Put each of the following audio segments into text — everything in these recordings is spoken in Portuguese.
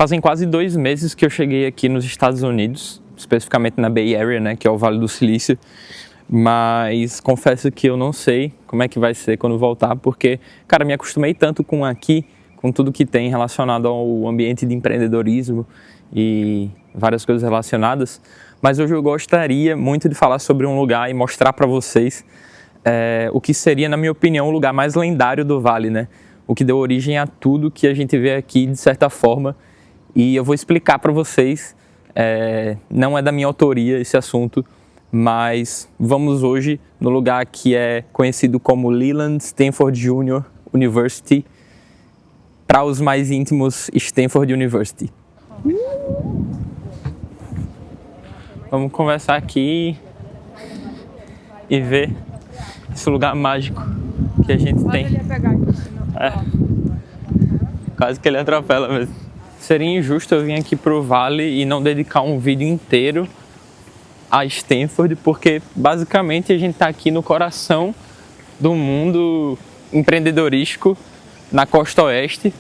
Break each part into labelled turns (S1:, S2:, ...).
S1: Fazem quase 2 meses que eu cheguei aqui nos Estados Unidos, especificamente na Bay Area, né, que é o Vale do Silício. Mas confesso que eu não sei como é que vai ser quando voltar, porque, cara, me acostumei tanto com aqui, com tudo que tem relacionado ao ambiente de empreendedorismo e várias coisas relacionadas. Mas hoje eu gostaria muito de falar sobre um lugar e mostrar para vocês o que seria, na minha opinião, o lugar mais lendário do Vale, né? O que deu origem a tudo que a gente vê aqui, de certa forma. E eu vou explicar para vocês, não é da minha autoria esse assunto, mas vamos hoje no lugar que é conhecido como Leland Stanford Jr. University, para os mais íntimos, Stanford University. Vamos conversar aqui e ver esse lugar mágico que a gente tem. Quase que ele atropela mesmo. Seria injusto eu vir aqui pro Vale e não dedicar um vídeo inteiro a Stanford, porque basicamente a gente está aqui no coração do mundo empreendedorístico na costa oeste.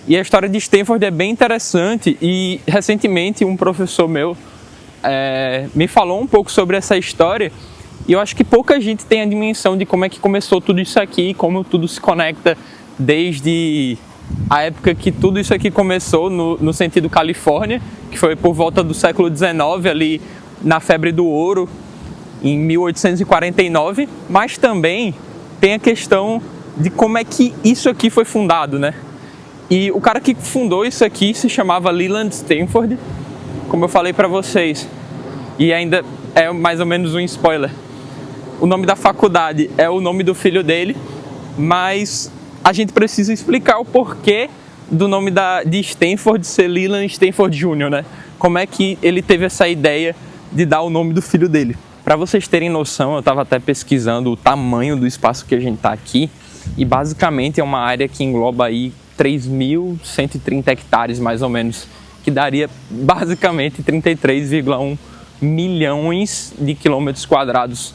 S1: E a história de Stanford é bem interessante e recentemente um professor meu me falou um pouco sobre essa história e eu acho que pouca gente tem a dimensão de como é que começou tudo isso aqui, como tudo se conecta desde a época que tudo isso aqui começou no sentido Califórnia, que foi por volta do século XIX, ali na febre do ouro, em 1849, mas também tem a questão de como é que isso aqui foi fundado, né? E o cara que fundou isso aqui se chamava Leland Stanford, como eu falei para vocês, e ainda é mais ou menos um spoiler. O nome da faculdade é o nome do filho dele, mas a gente precisa explicar o porquê do nome de Stanford ser Leland Stanford Jr., né? Como é que ele teve essa ideia de dar o nome do filho dele. Para vocês terem noção, eu estava até pesquisando o tamanho do espaço que a gente está aqui, e basicamente é uma área que engloba aí 3.130 hectares mais ou menos, que daria basicamente 33,1 milhões de quilômetros quadrados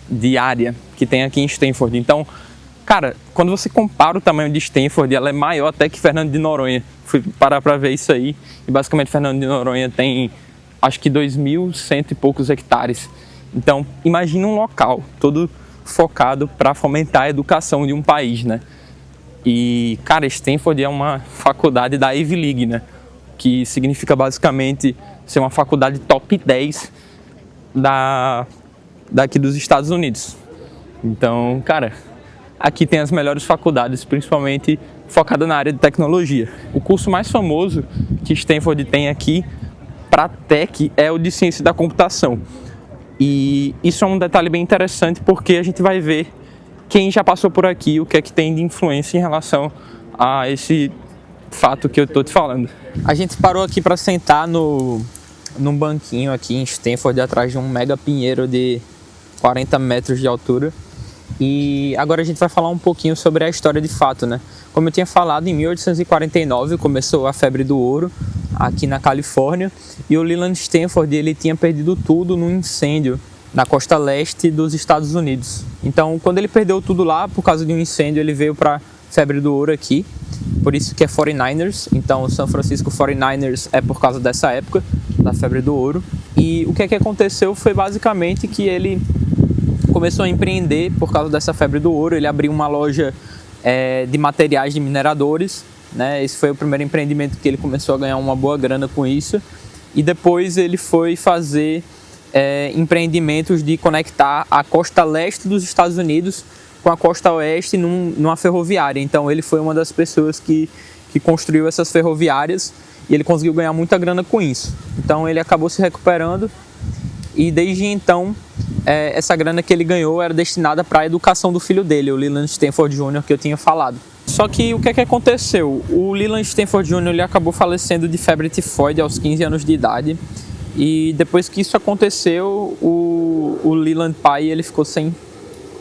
S1: de área que tem aqui em Stanford. Então, cara, quando você compara o tamanho de Stanford, ela é maior até que Fernando de Noronha. Fui parar para ver isso aí, e basicamente Fernando de Noronha tem acho que 2.100 e poucos hectares. Então, imagina um local todo focado para fomentar a educação de um país, né? E, cara, Stanford é uma faculdade da Ivy League, né? Que significa basicamente ser uma faculdade top 10 daqui dos Estados Unidos. Então, cara, aqui tem as melhores faculdades, principalmente focada na área de tecnologia. O curso mais famoso que Stanford tem aqui para tech é o de ciência da computação. E isso é um detalhe bem interessante, porque a gente vai ver quem já passou por aqui, o que é que tem de influência em relação a esse fato que eu estou te falando. A gente parou aqui para sentar num banquinho aqui em Stanford, atrás de um mega pinheiro de 40 metros de altura. E agora a gente vai falar um pouquinho sobre a história de fato, né? Como eu tinha falado, em 1849 começou a febre do ouro aqui na Califórnia, e o Leland Stanford ele tinha perdido tudo num incêndio na costa leste dos Estados Unidos. Então, quando ele perdeu tudo lá por causa de um incêndio, ele veio para a febre do ouro aqui, por isso que é 49ers. Então, o San Francisco 49ers é por causa dessa época, da febre do ouro. E o que é que aconteceu foi basicamente que ele começou a empreender por causa dessa febre do ouro. Ele abriu uma loja de materiais de mineradores, né? Esse foi o primeiro empreendimento que ele começou a ganhar uma boa grana com isso. E depois ele foi fazer empreendimentos de conectar a costa leste dos Estados Unidos com a costa oeste numa ferroviária. Então ele foi uma das pessoas que construiu essas ferroviárias, e ele conseguiu ganhar muita grana com isso. Então ele acabou se recuperando, e desde então essa grana que ele ganhou era destinada para a educação do filho dele, o Leland Stanford Jr., que eu tinha falado. Só que o que é que aconteceu? O Leland Stanford Jr. ele acabou falecendo de febre tifoide aos 15 anos de idade, e depois que isso aconteceu, o Leland pai ele ficou sem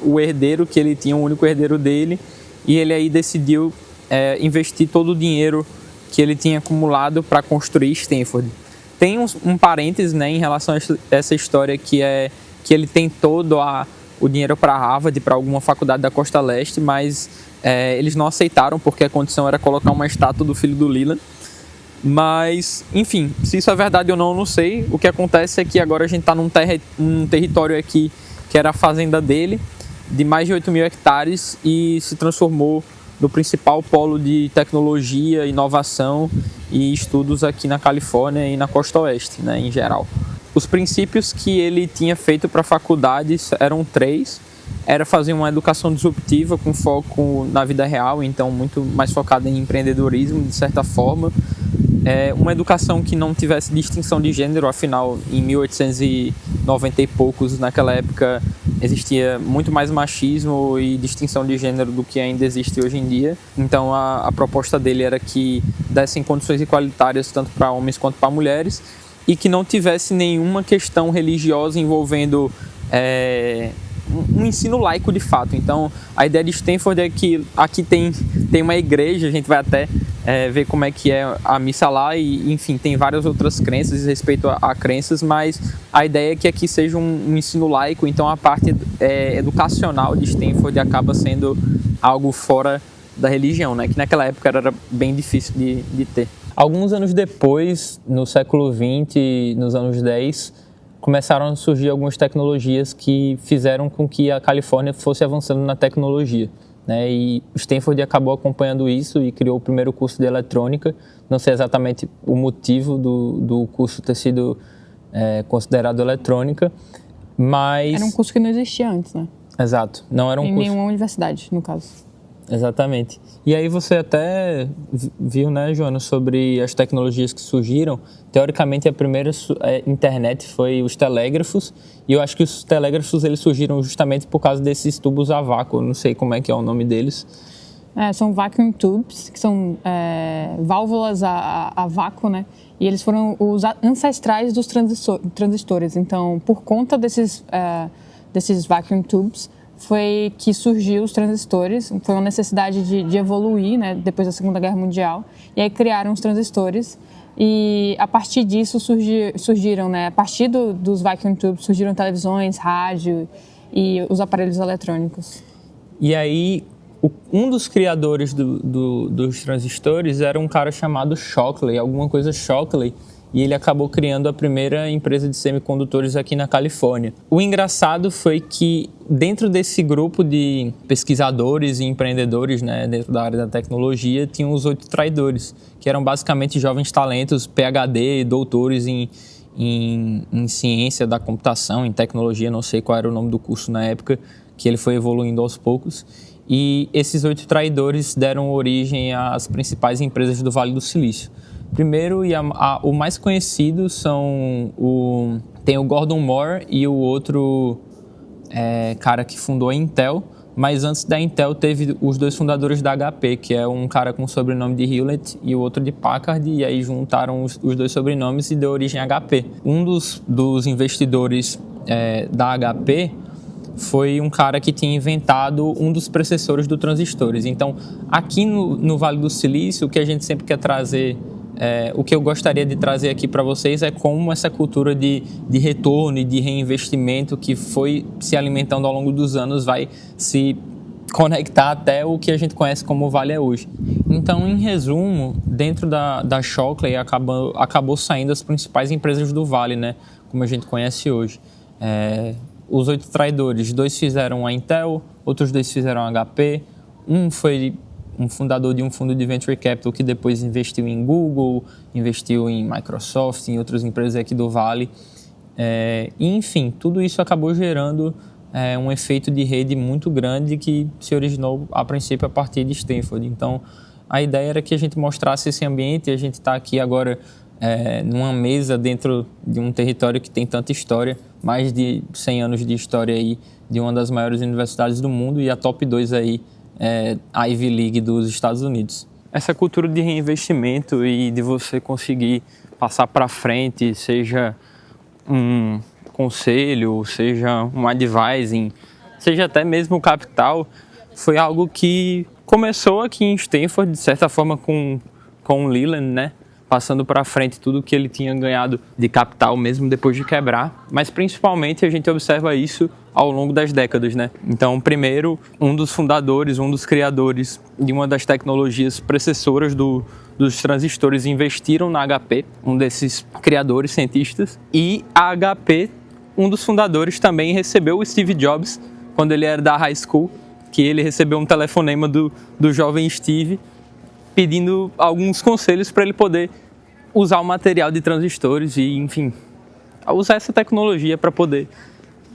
S1: o herdeiro que ele tinha, o único herdeiro dele, e ele aí decidiu investir todo o dinheiro que ele tinha acumulado para construir Stanford. Tem um parênteses, né, em relação a essa história, que ele tem todo o dinheiro para Harvard, para alguma faculdade da costa leste, mas eles não aceitaram porque a condição era colocar uma estátua do filho do Leland. Mas, enfim, se isso é verdade ou não, eu não sei. O que acontece é que agora a gente está num território aqui que era a fazenda dele, de mais de 8 mil hectares, e se transformou no principal polo de tecnologia, inovação e estudos aqui na Califórnia e na costa oeste, né, em geral. Os princípios que ele tinha feito para a faculdade eram 3. Era fazer uma educação disruptiva com foco na vida real, então muito mais focada em empreendedorismo, de certa forma. Uma educação que não tivesse distinção de gênero, afinal, em 1890 e poucos, naquela época, existia muito mais machismo e distinção de gênero do que ainda existe hoje em dia. Então, a proposta dele era que dessem condições igualitárias tanto para homens quanto para mulheres e que não tivesse nenhuma questão religiosa envolvendo um ensino laico de fato. Então, a ideia de Stanford é que aqui tem uma igreja, a gente vai até ver como é que é a missa lá e, enfim, tem várias outras crenças respeito a crenças, mas a ideia é que aqui seja um ensino laico, então a parte educacional de Stanford acaba sendo algo fora da religião, né? Que naquela época era bem difícil de ter. Alguns anos depois, no século XX, nos anos 10, começaram a surgir algumas tecnologias que fizeram com que a Califórnia fosse avançando na tecnologia, né? E Stanford acabou acompanhando isso e criou o primeiro curso de eletrônica. Não sei exatamente o motivo do curso ter sido considerado eletrônica, mas...
S2: Era um curso que não existia antes, né?
S1: Exato. Não era um
S2: em
S1: curso...
S2: nenhuma universidade, no caso.
S1: Exatamente. E aí você até viu, né, Joana, sobre as tecnologias que surgiram. Teoricamente, a primeira internet foi os telégrafos, e eu acho que os telégrafos eles surgiram justamente por causa desses tubos a vácuo, não sei como é que é o nome deles.
S2: São vacuum tubes, que são válvulas a vácuo, né? E eles foram os ancestrais dos transistores. Então, por conta desses vacuum tubes, foi que surgiu os transistores. Foi uma necessidade de evoluir, né, depois da Segunda Guerra Mundial, e aí criaram os transistores, e a partir disso surgiram, né, a partir dos vacuum tubes, surgiram televisões, rádio e os aparelhos eletrônicos.
S1: E aí, um dos criadores dos transistores era um cara chamado Shockley, alguma coisa Shockley, e ele acabou criando a primeira empresa de semicondutores aqui na Califórnia. O engraçado foi que dentro desse grupo de pesquisadores e empreendedores, né, dentro da área da tecnologia, tinham os 8 traidores, que eram basicamente jovens talentos, PhD, doutores em ciência da computação, em tecnologia, não sei qual era o nome do curso na época, que ele foi evoluindo aos poucos. E esses 8 traidores deram origem às principais empresas do Vale do Silício. Primeiro, e o mais conhecido tem o Gordon Moore e o outro cara que fundou a Intel, mas antes da Intel teve os 2 fundadores da HP, que é um cara com o sobrenome de Hewlett e o outro de Packard, e aí juntaram os 2 sobrenomes e deu origem a HP. Um dos investidores da HP foi um cara que tinha inventado um dos precessores do transistores. Então, aqui no Vale do Silício, o que a gente sempre quer trazer, o que eu gostaria de trazer aqui para vocês é como essa cultura de retorno e de reinvestimento que foi se alimentando ao longo dos anos vai se conectar até o que a gente conhece como o Vale é hoje. Então, em resumo, dentro da Shockley acabou saindo as principais empresas do Vale, né, como a gente conhece hoje. Os 8 traidores, 2 fizeram a Intel, outros 2 fizeram a HP, um foi um fundador de um fundo de Venture Capital que depois investiu em Google, investiu em Microsoft, em outras empresas aqui do Vale. E, enfim, tudo isso acabou gerando um efeito de rede muito grande que se originou, a princípio, a partir de Stanford. Então, a ideia era que a gente mostrasse esse ambiente, e a gente está aqui agora numa mesa dentro de um território que tem tanta história, mais de 100 anos de história aí, de uma das maiores universidades do mundo e a top 2 aí, Ivy League dos Estados Unidos. Essa cultura de reinvestimento e de você conseguir passar para frente, seja um conselho, seja um advising, seja até mesmo o capital, foi algo que começou aqui em Stanford, de certa forma com o Leland, né? passando para frente tudo que ele tinha ganhado de capital mesmo depois de quebrar, mas principalmente a gente observa isso ao longo das décadas, né? Então, primeiro, um dos fundadores, um dos criadores de uma das tecnologias precessoras dos transistores investiram na HP, um desses criadores, cientistas, e a HP, um dos fundadores, também recebeu o Steve Jobs quando ele era da high school, que ele recebeu um telefonema do jovem Steve pedindo alguns conselhos para ele poder usar o material de transistores e, enfim, usar essa tecnologia para poder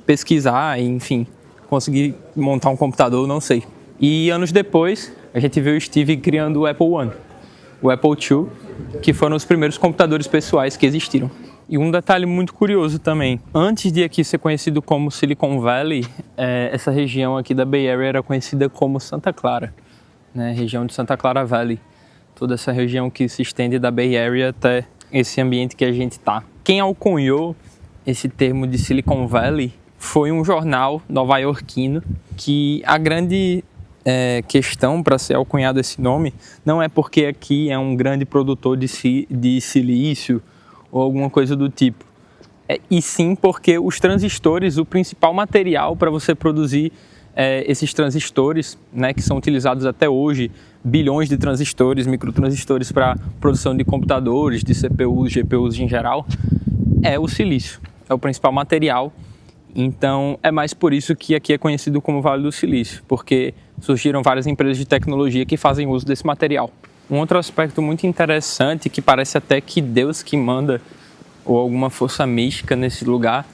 S1: pesquisar e, enfim, conseguir montar um computador, não sei. E anos depois, a gente viu o Steve criando o Apple I, o Apple II, que foram os primeiros computadores pessoais que existiram. E um detalhe muito curioso também, antes de aqui ser conhecido como Silicon Valley, essa região aqui da Bay Area era conhecida como Santa Clara, né? Região de Santa Clara Valley, toda essa região que se estende da Bay Area até esse ambiente que a gente está. Quem alcunhou esse termo de Silicon Valley foi um jornal nova-iorquino, que a grande questão para ser alcunhado esse nome não é porque aqui é um grande produtor de silício ou alguma coisa do tipo, e sim porque os transistores, o principal material para você produzir esses transistores, né, que são utilizados até hoje, bilhões de transistores, microtransistores para produção de computadores, de CPUs, GPUs em geral, é o silício, é o principal material. Então é mais por isso que aqui é conhecido como Vale do Silício, porque surgiram várias empresas de tecnologia que fazem uso desse material. Um outro aspecto muito interessante, que parece até que Deus que manda, ou alguma força mística nesse lugar,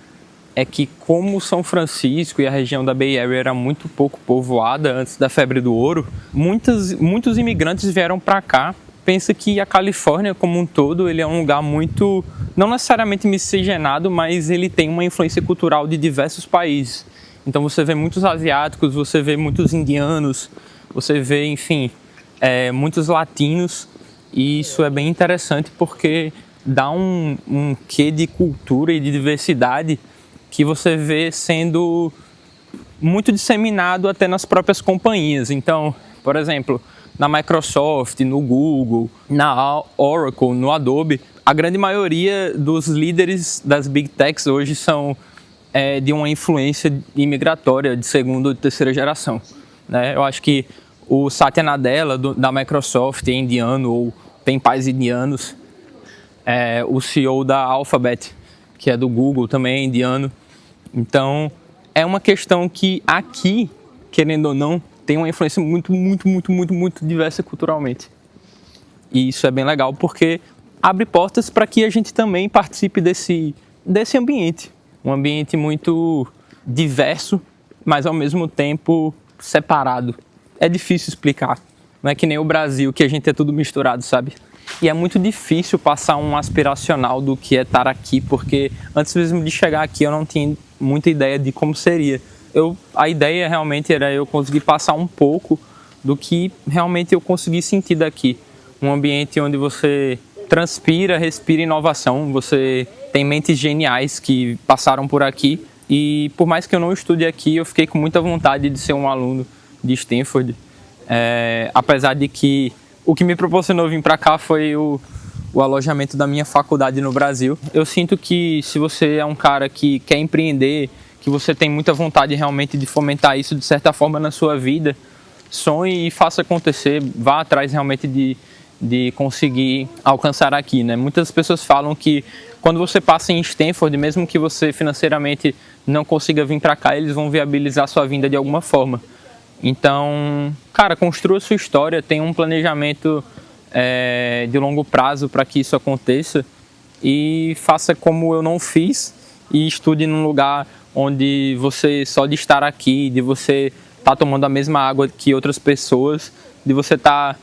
S1: é que como São Francisco e a região da Bay Area era muito pouco povoada antes da febre do ouro, muitos imigrantes vieram para cá. Pensa que a Califórnia como um todo, ele é um lugar muito, não necessariamente miscigenado, mas ele tem uma influência cultural de diversos países. Então você vê muitos asiáticos, você vê muitos indianos, você vê, enfim, muitos latinos, e isso é bem interessante porque dá um quê de cultura e de diversidade que você vê sendo muito disseminado até nas próprias companhias. Então, por exemplo, na Microsoft, no Google, na Oracle, no Adobe, a grande maioria dos líderes das Big Techs hoje são de uma influência imigratória de segunda ou terceira geração, né? Eu acho que o Satya Nadella da Microsoft é indiano ou tem pais indianos. O CEO da Alphabet, que é do Google, também é indiano. Então, é uma questão que aqui, querendo ou não, tem uma influência muito diversa culturalmente. E isso é bem legal porque abre portas para que a gente também participe desse ambiente. Um ambiente muito diverso, mas ao mesmo tempo separado. É difícil explicar. Não é que nem o Brasil, que a gente é tudo misturado, sabe? E é muito difícil passar um aspiracional do que é estar aqui, porque antes mesmo de chegar aqui eu não tinha muita ideia de como seria. A ideia realmente era eu conseguir passar um pouco do que realmente eu consegui sentir daqui. Um ambiente onde você transpira, respira inovação, você tem mentes geniais que passaram por aqui, e por mais que eu não estude aqui, eu fiquei com muita vontade de ser um aluno de Stanford. Apesar de que o que me proporcionou vir para cá foi o alojamento da minha faculdade no Brasil. Eu sinto que se você é um cara que quer empreender, que você tem muita vontade realmente de fomentar isso de certa forma na sua vida, sonhe e faça acontecer, vá atrás realmente de conseguir alcançar aqui, né? Muitas pessoas falam que quando você passa em Stanford, mesmo que você financeiramente não consiga vir para cá, eles vão viabilizar sua vinda de alguma forma. Então, cara, construa sua história, tenha um planejamento de longo prazo para que isso aconteça, e faça como eu não fiz e estude num lugar onde você, só de estar aqui, de você estar tomando a mesma água que outras pessoas, de você estar,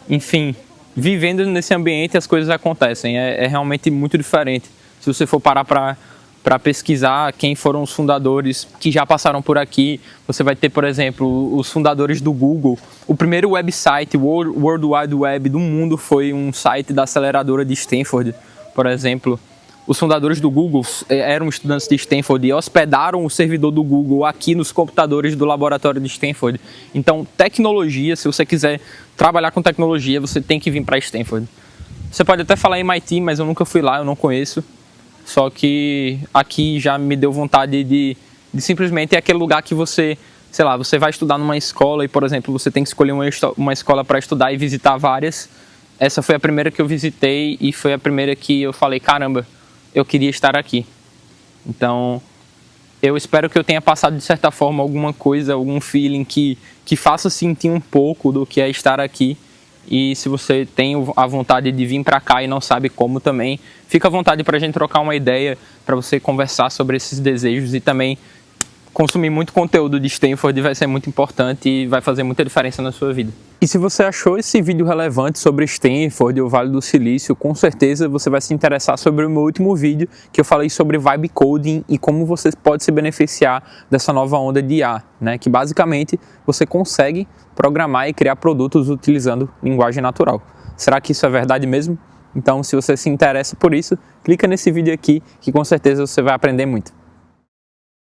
S1: enfim, vivendo nesse ambiente, as coisas acontecem. É realmente muito diferente. Se você for parar para pesquisar quem foram os fundadores que já passaram por aqui, você vai ter, por exemplo, os fundadores do Google. O primeiro website, o World Wide Web do mundo, foi um site da aceleradora de Stanford, por exemplo. Os fundadores do Google eram estudantes de Stanford e hospedaram o servidor do Google aqui nos computadores do laboratório de Stanford. Então, tecnologia, se você quiser trabalhar com tecnologia, você tem que vir para Stanford. Você pode até falar MIT, mas eu nunca fui lá, eu não conheço. Só que aqui já me deu vontade de simplesmente é aquele lugar que você, sei lá, você vai estudar numa escola e, por exemplo, você tem que escolher uma escola para estudar e visitar várias. Essa foi a primeira que eu visitei e foi a primeira que eu falei, caramba, eu queria estar aqui. Então, eu espero que eu tenha passado, de certa forma, alguma coisa, algum feeling que faça sentir um pouco do que é estar aqui. E se você tem a vontade de vir para cá e não sabe como também, fica à vontade para a gente trocar uma ideia, para você conversar sobre esses desejos e também consumir muito conteúdo de Stanford vai ser muito importante e vai fazer muita diferença na sua vida. E se você achou esse vídeo relevante sobre Stanford e o Vale do Silício, com certeza você vai se interessar sobre o meu último vídeo, que eu falei sobre Vibe Coding e como você pode se beneficiar dessa nova onda de IA, né? Que basicamente você consegue programar e criar produtos utilizando linguagem natural. Será que isso é verdade mesmo? Então, se você se interessa por isso, clica nesse vídeo aqui que com certeza você vai aprender muito.